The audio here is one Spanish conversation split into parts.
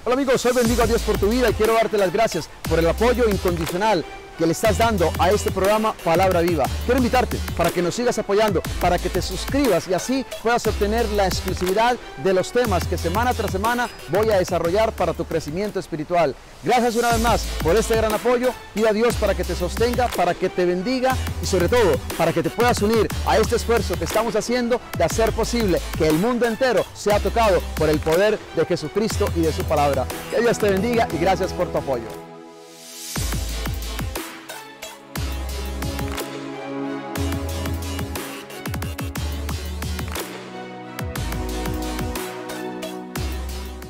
Hola amigos, hoy bendigo a Dios por tu vida y quiero darte las gracias por el apoyo incondicional que le estás dando a este programa Palabra Viva. Quiero invitarte para que nos sigas apoyando, para que te suscribas y así puedas obtener la exclusividad de los temas que semana tras semana voy a desarrollar para tu crecimiento espiritual. Gracias una vez más por este gran apoyo. Pido a Dios para que te sostenga, para que te bendiga y sobre todo para que te puedas unir a este esfuerzo que estamos haciendo de hacer posible que el mundo entero sea tocado por el poder de Jesucristo y de su palabra. Que Dios te bendiga y gracias por tu apoyo.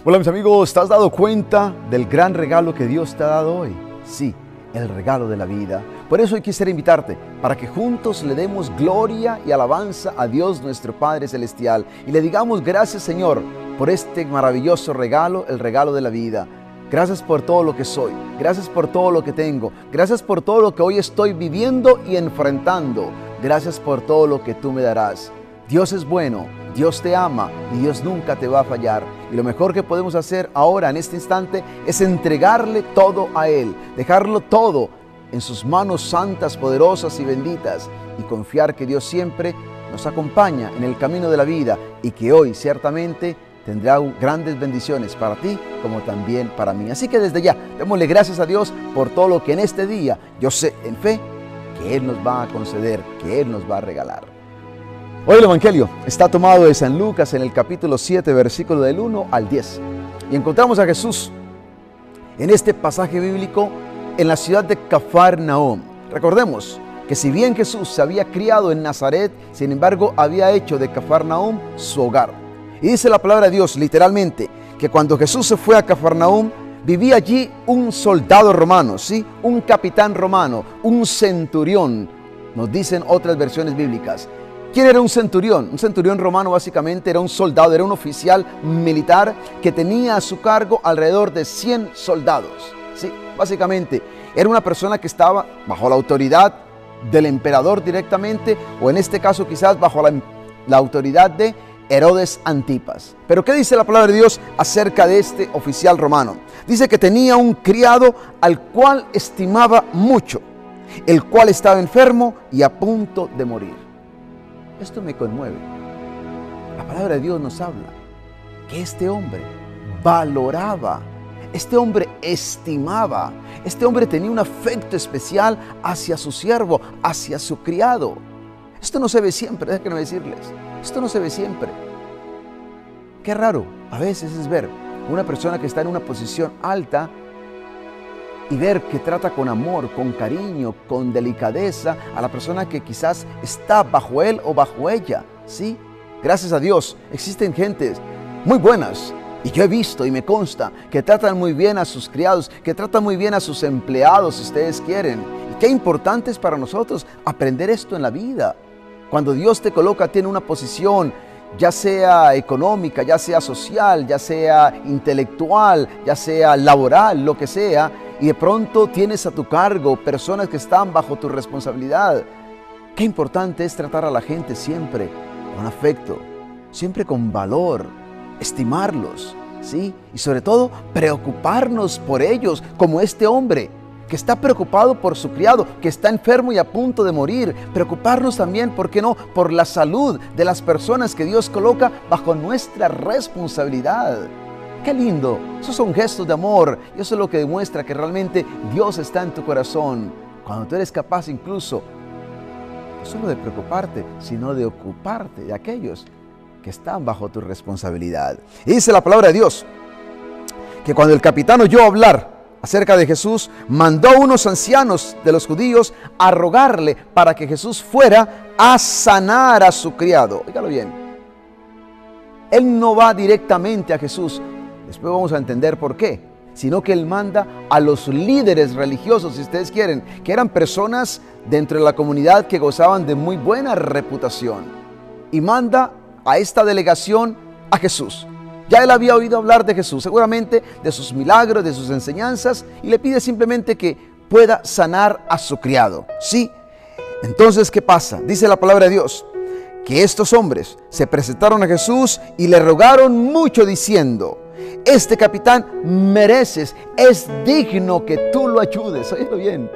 Hola mis amigos, ¿te has dado cuenta del gran regalo que Dios te ha dado hoy? Sí, el regalo de la vida. Por eso hoy quisiera invitarte para que juntos le demos gloria y alabanza a Dios nuestro Padre Celestial y le digamos gracias Señor por este maravilloso regalo, el regalo de la vida. Gracias por todo lo que soy, gracias por todo lo que tengo, gracias por todo lo que hoy estoy viviendo y enfrentando. Gracias por todo lo que tú me darás. Dios es bueno, Dios te ama y Dios nunca te va a fallar. Y lo mejor que podemos hacer ahora en este instante es entregarle todo a Él, dejarlo todo en sus manos santas, poderosas y benditas y confiar que Dios siempre nos acompaña en el camino de la vida y que hoy ciertamente tendrá grandes bendiciones para ti como también para mí. Así que desde ya, démosle gracias a Dios por todo lo que en este día yo sé en fe que Él nos va a conceder, que Él nos va a regalar. Hoy el Evangelio está tomado de San Lucas en el capítulo 7, versículo del 1 al 10. Y encontramos a Jesús en este pasaje bíblico en la ciudad de Cafarnaúm. Recordemos que si bien Jesús se había criado en Nazaret, sin embargo había hecho de Cafarnaúm su hogar. Y dice la palabra de Dios literalmente que cuando Jesús se fue a Cafarnaúm, vivía allí un soldado romano, ¿sí? Un capitán romano, un centurión, nos dicen otras versiones bíblicas. ¿Quién era un centurión? Un centurión romano básicamente era un soldado, era un oficial militar que tenía a su cargo alrededor de 100 soldados. Sí, básicamente era una persona que estaba bajo la autoridad del emperador directamente o en este caso quizás bajo la autoridad de Herodes Antipas. Pero ¿qué dice la palabra de Dios acerca de este oficial romano? Dice que tenía un criado al cual estimaba mucho, el cual estaba enfermo y a punto de morir. Esto me conmueve. La palabra de Dios nos habla que este hombre valoraba, este hombre estimaba, este hombre tenía un afecto especial hacia su siervo, hacia su criado. Esto no se ve siempre, déjenme decirles, esto no se ve siempre. Qué raro a veces es ver una persona que está en una posición alta y ver que trata con amor, con cariño, con delicadeza a la persona que quizás está bajo él o bajo ella, ¿sí? Gracias a Dios existen gentes muy buenas y yo he visto y me consta que tratan muy bien a sus criados, que tratan muy bien a sus empleados si ustedes quieren. Y qué importante es para nosotros aprender esto en la vida. Cuando Dios te coloca en una posición, ya sea económica, ya sea social, ya sea intelectual, ya sea laboral, lo que sea, y de pronto tienes a tu cargo personas que están bajo tu responsabilidad. Qué importante es tratar a la gente siempre con afecto, siempre con valor, estimarlos, ¿sí? Y sobre todo preocuparnos por ellos, como este hombre que está preocupado por su criado, que está enfermo y a punto de morir. Preocuparnos también, ¿por qué no?, por la salud de las personas que Dios coloca bajo nuestra responsabilidad. ¡Qué lindo! Esos son gestos de amor y eso es lo que demuestra que realmente Dios está en tu corazón. Cuando tú eres capaz incluso, no solo de preocuparte, sino de ocuparte de aquellos que están bajo tu responsabilidad. Y dice la palabra de Dios que cuando el capitán oyó hablar acerca de Jesús, mandó a unos ancianos de los judíos a rogarle para que Jesús fuera a sanar a su criado. Óigalo bien. Él no va directamente a Jesús. Después vamos a entender por qué, sino que Él manda a los líderes religiosos, si ustedes quieren, que eran personas dentro de la comunidad que gozaban de muy buena reputación. Y manda a esta delegación a Jesús. Ya él había oído hablar de Jesús, seguramente de sus milagros, de sus enseñanzas, y le pide simplemente que pueda sanar a su criado. Sí, entonces, ¿qué pasa? Dice la palabra de Dios que estos hombres se presentaron a Jesús y le rogaron mucho diciendo: Este capitán mereces, es digno que tú lo ayudes. Óyelo bien.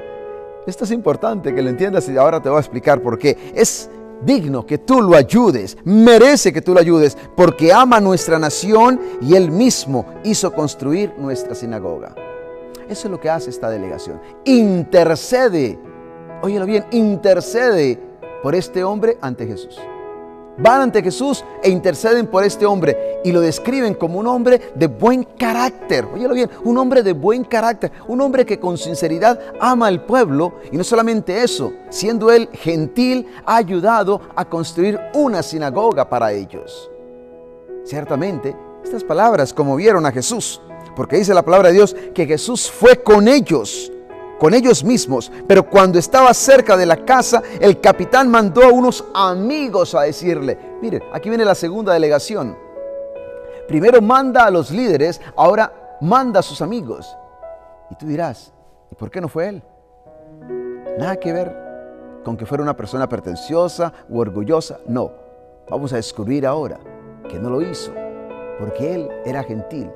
Esto es importante que lo entiendas y ahora te voy a explicar por qué. Es digno que tú lo ayudes, merece que tú lo ayudes, porque ama nuestra nación y Él mismo hizo construir nuestra sinagoga. Eso es lo que hace esta delegación. Intercede, óyelo bien, intercede por este hombre ante Jesús. Van ante Jesús e interceden por este hombre y lo describen como un hombre de buen carácter. Óyelo bien, un hombre de buen carácter, un hombre que con sinceridad ama al pueblo, y no solamente eso, siendo él gentil, ha ayudado a construir una sinagoga para ellos. Ciertamente, estas palabras conmovieron a Jesús, porque dice la palabra de Dios que Jesús fue con ellos mismos, pero cuando estaba cerca de la casa, el capitán mandó a unos amigos a decirle, miren, aquí viene la segunda delegación. Primero manda a los líderes, ahora manda a sus amigos. Y tú dirás, ¿y por qué no fue él? Nada que ver con que fuera una persona pretenciosa u orgullosa, no. Vamos a descubrir ahora que no lo hizo, porque él era gentil.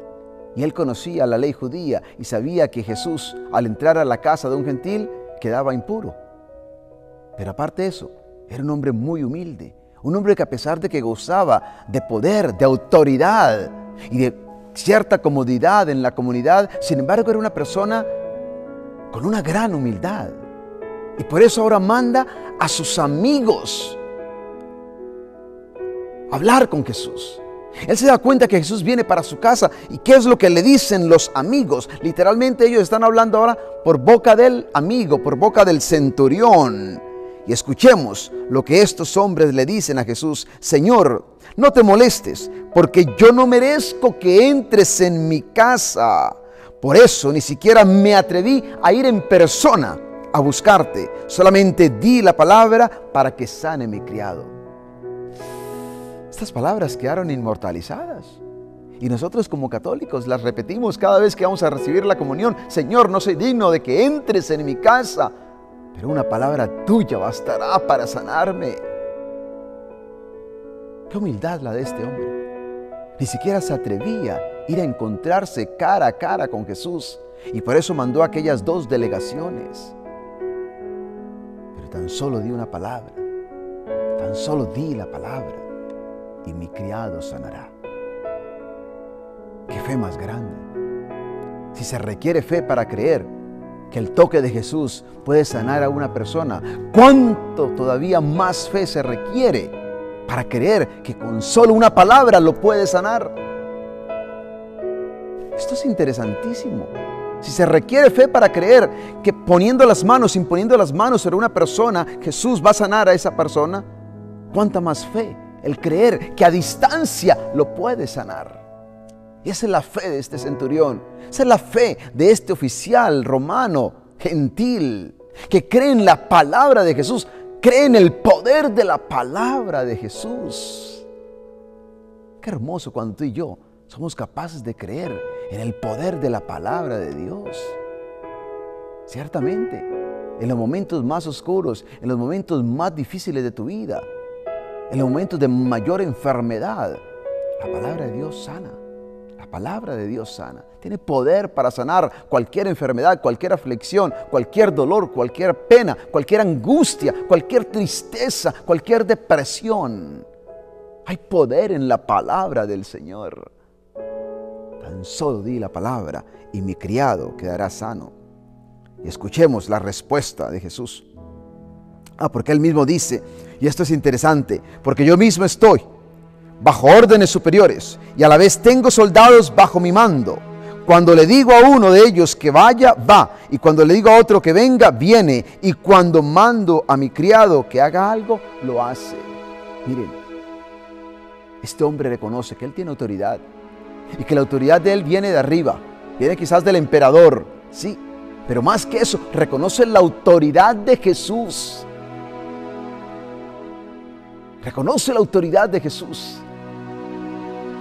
Y él conocía la ley judía y sabía que Jesús, al entrar a la casa de un gentil, quedaba impuro. Pero aparte de eso, era un hombre muy humilde. Un hombre que, a pesar de que gozaba de poder, de autoridad y de cierta comodidad en la comunidad, sin embargo era una persona con una gran humildad. Y por eso ahora manda a sus amigos a hablar con Jesús. Él se da cuenta que Jesús viene para su casa. ¿Y qué es lo que le dicen los amigos? Literalmente ellos están hablando ahora por boca del amigo, por boca del centurión. Y escuchemos lo que estos hombres le dicen a Jesús. Señor, no te molestes, porque yo no merezco que entres en mi casa. Por eso ni siquiera me atreví a ir en persona a buscarte. Solamente di la palabra para que sane mi criado. Estas palabras quedaron inmortalizadas y nosotros como católicos las repetimos cada vez que vamos a recibir la comunión. Señor, no soy digno de que entres en mi casa, pero una palabra tuya bastará para sanarme. Qué humildad la de este hombre. Ni siquiera se atrevía a ir a encontrarse cara a cara con Jesús, y por eso mandó aquellas 2 delegaciones. Pero tan solo di una palabra, tan solo di la palabra, y mi criado sanará. ¡Qué fe más grande! Si se requiere fe para creer que el toque de Jesús puede sanar a una persona, ¿cuánto todavía más fe se requiere para creer que con solo una palabra lo puede sanar? Esto es interesantísimo. Si se requiere fe para creer que imponiendo las manos sobre una persona, Jesús va a sanar a esa persona, ¿cuánta más fe? El creer que a distancia lo puede sanar. Y esa es la fe de este centurión. Esa es la fe de este oficial romano, gentil, que cree en la palabra de Jesús, cree en el poder de la palabra de Jesús. Qué hermoso cuando tú y yo somos capaces de creer en el poder de la palabra de Dios. Ciertamente, en los momentos más oscuros, en los momentos más difíciles de tu vida, en los momentos de mayor enfermedad, la palabra de Dios sana. La palabra de Dios sana. Tiene poder para sanar cualquier enfermedad, cualquier aflicción, cualquier dolor, cualquier pena, cualquier angustia, cualquier tristeza, cualquier depresión. Hay poder en la palabra del Señor. Tan solo di la palabra y mi criado quedará sano. Y escuchemos la respuesta de Jesús. Porque Él mismo dice, y esto es interesante, porque yo mismo estoy bajo órdenes superiores y a la vez tengo soldados bajo mi mando. Cuando le digo a uno de ellos que vaya, va, y cuando le digo a otro que venga, viene, y cuando mando a mi criado que haga algo, lo hace. Miren, este hombre reconoce que él tiene autoridad y que la autoridad de él viene de arriba, viene quizás del emperador, sí, pero más que eso, reconoce la autoridad de Jesús. Reconoce la autoridad de Jesús.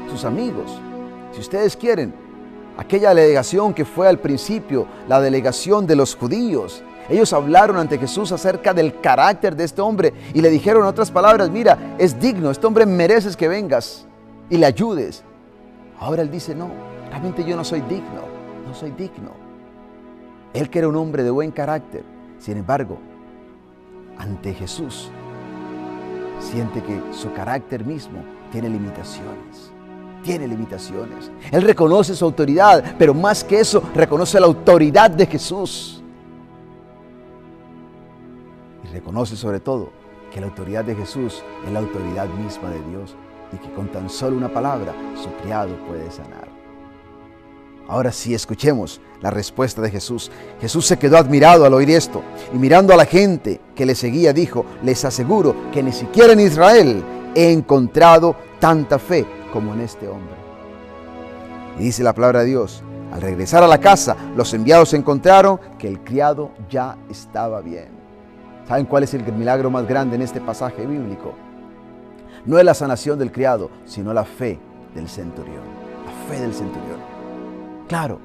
Sus amigos, si ustedes quieren, aquella delegación que fue al principio, la delegación de los judíos, ellos hablaron ante Jesús acerca del carácter de este hombre y le dijeron en otras palabras, mira, es digno, este hombre mereces que vengas y le ayudes. Ahora él dice, no, realmente yo no soy digno, no soy digno. Él que era un hombre de buen carácter, sin embargo, ante Jesús, siente que su carácter mismo tiene limitaciones. Tiene limitaciones. Él reconoce su autoridad, pero más que eso, reconoce la autoridad de Jesús. Y reconoce sobre todo que la autoridad de Jesús es la autoridad misma de Dios y que con tan solo una palabra su criado puede sanar. Ahora sí, escuchemos la respuesta de Jesús. Jesús se quedó admirado al oír esto y mirando a la gente que le seguía dijo, les aseguro que ni siquiera en Israel he encontrado tanta fe como en este hombre. Y dice la palabra de Dios, al regresar a la casa, los enviados encontraron que el criado ya estaba bien. ¿Saben cuál es el milagro más grande en este pasaje bíblico? No es la sanación del criado, sino la fe del centurión. La fe del centurión. Claro,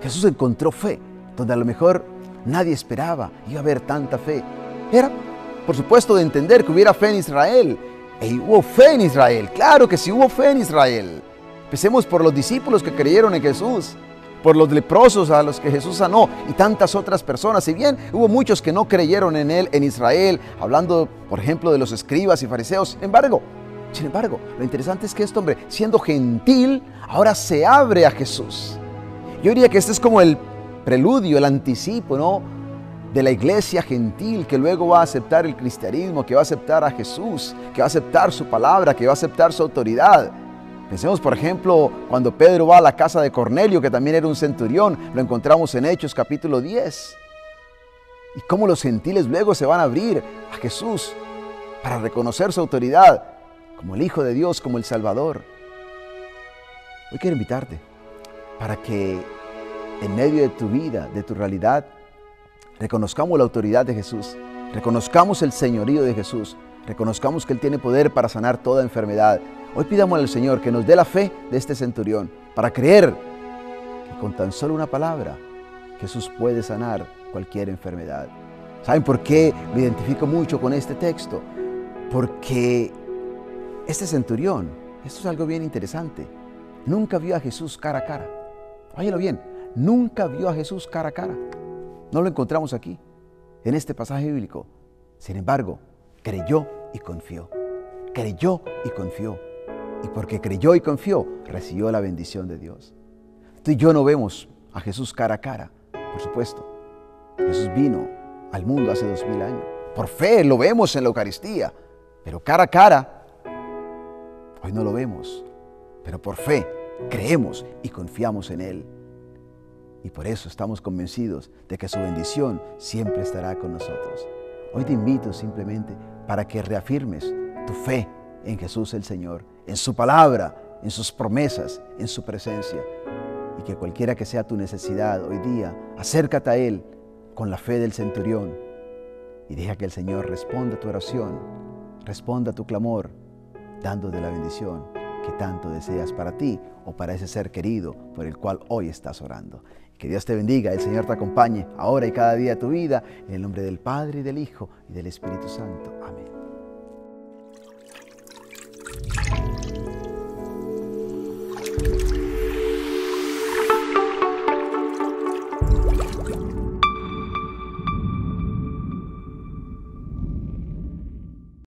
Jesús encontró fe, donde a lo mejor nadie esperaba iba a haber tanta fe. Era, por supuesto, de entender que hubiera fe en Israel. Y hubo fe en Israel, claro que sí hubo fe en Israel. Empecemos por los discípulos que creyeron en Jesús, por los leprosos a los que Jesús sanó y tantas otras personas. Si bien hubo muchos que no creyeron en él, en Israel, hablando, por ejemplo, de los escribas y fariseos, sin embargo, lo interesante es que este hombre, siendo gentil, ahora se abre a Jesús. Yo diría que este es como el preludio, el anticipo, ¿no?, de la iglesia gentil que luego va a aceptar el cristianismo, que va a aceptar a Jesús, que va a aceptar su palabra, que va a aceptar su autoridad. Pensemos, por ejemplo, cuando Pedro va a la casa de Cornelio, que también era un centurión, lo encontramos en Hechos capítulo 10. Y cómo los gentiles luego se van a abrir a Jesús para reconocer su autoridad como el Hijo de Dios, como el Salvador. Hoy quiero invitarte para que en medio de tu vida, de tu realidad, reconozcamos la autoridad de Jesús, reconozcamos el señorío de Jesús, reconozcamos que Él tiene poder para sanar toda enfermedad. Hoy pidámosle al Señor que nos dé la fe de este centurión para creer que con tan solo una palabra Jesús puede sanar cualquier enfermedad. ¿Saben por qué me identifico mucho con este texto? Porque este centurión, esto es algo bien interesante, nunca vio a Jesús cara a cara. Óyelo bien, nunca vio a Jesús cara a cara. No lo encontramos aquí, en este pasaje bíblico. Sin embargo, creyó y confió. Creyó y confió. Y porque creyó y confió, recibió la bendición de Dios. Tú y yo no vemos a Jesús cara a cara, por supuesto. Jesús vino al mundo hace 2000 años. Por fe lo vemos en la Eucaristía, pero cara a cara, hoy no lo vemos. Pero por fe creemos y confiamos en Él. Y por eso estamos convencidos de que su bendición siempre estará con nosotros. Hoy te invito simplemente para que reafirmes tu fe en Jesús el Señor, en su palabra, en sus promesas, en su presencia. Y que cualquiera que sea tu necesidad hoy día, acércate a Él con la fe del centurión y deja que el Señor responda a tu oración, responda a tu clamor, dándote la bendición que tanto deseas para ti o para ese ser querido por el cual hoy estás orando. Que Dios te bendiga, el Señor te acompañe ahora y cada día de tu vida, en el nombre del Padre, y del Hijo, y del Espíritu Santo. Amén.